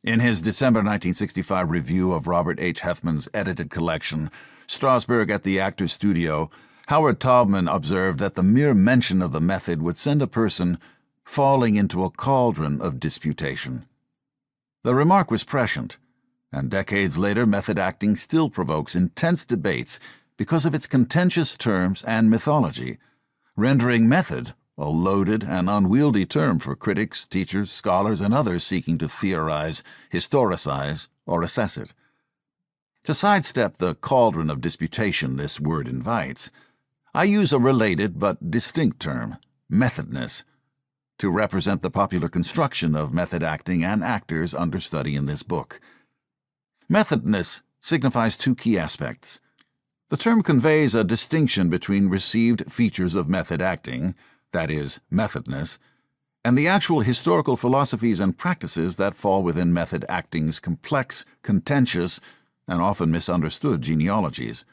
In his December 1965 review of Robert H. Heffman's edited collection, Strasberg at the Actors Studio, Howard Taubman observed that the mere mention of the method would send a person falling into a cauldron of disputation. The remark was prescient, and decades later method acting still provokes intense debates because of its contentious terms and mythology, rendering method a loaded and unwieldy term for critics, teachers, scholars, and others seeking to theorize, historicize, or assess it. To sidestep the cauldron of disputation this word invites, I use a related but distinct term, methodness, to represent the popular construction of method acting and actors under study in this book. Methodness signifies two key aspects. The term conveys a distinction between received features of method acting, that is, methodness, and the actual historical philosophies and practices that fall within method acting's complex, contentious, and often misunderstood genealogies.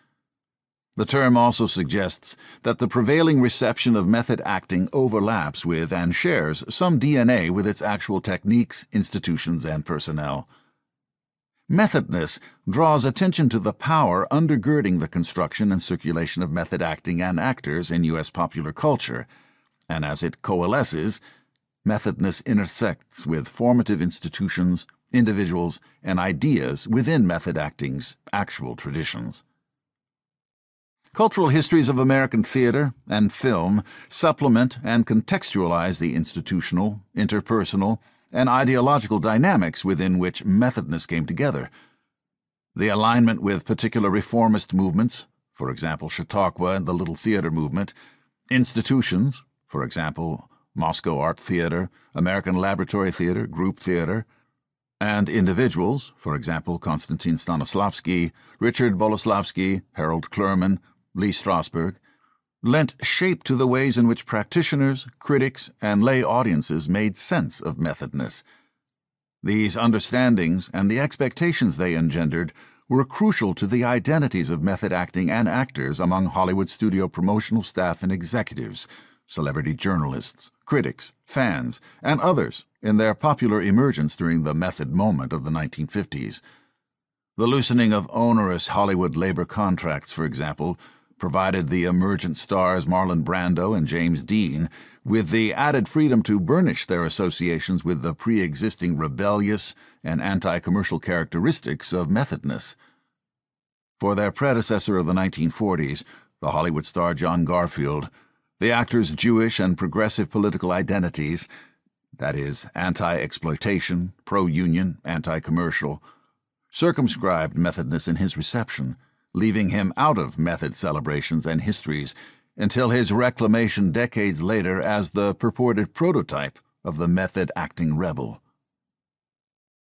The term also suggests that the prevailing reception of method acting overlaps with and shares some DNA with its actual techniques, institutions, and personnel. Methodness draws attention to the power undergirding the construction and circulation of method acting and actors in U.S. popular culture, and as it coalesces, methodness intersects with formative institutions, individuals, and ideas within method acting's actual traditions. Cultural histories of American theater and film supplement and contextualize the institutional, interpersonal, and ideological dynamics within which methodness came together. The alignment with particular reformist movements, for example Chautauqua and the Little Theater movement, institutions, for example, Moscow Art Theater, American Laboratory Theater, Group Theater, and individuals, for example, Konstantin Stanislavski, Richard Boleslavsky, Harold Clurman, Lee Strasberg, lent shape to the ways in which practitioners, critics, and lay audiences made sense of methodness. These understandings and the expectations they engendered were crucial to the identities of method acting and actors among Hollywood studio promotional staff and executives, celebrity journalists, critics, fans, and others in their popular emergence during the method moment of the 1950s. The loosening of onerous Hollywood labor contracts, for example, provided the emergent stars Marlon Brando and James Dean with the added freedom to burnish their associations with the pre-existing rebellious and anti-commercial characteristics of methodness. For their predecessor of the 1940s, the Hollywood star John Garfield, the actor's Jewish and progressive political identities, that is, anti-exploitation, pro-union, anti-commercial, circumscribed methodness in his reception, leaving him out of method celebrations and histories until his reclamation decades later as the purported prototype of the method acting rebel.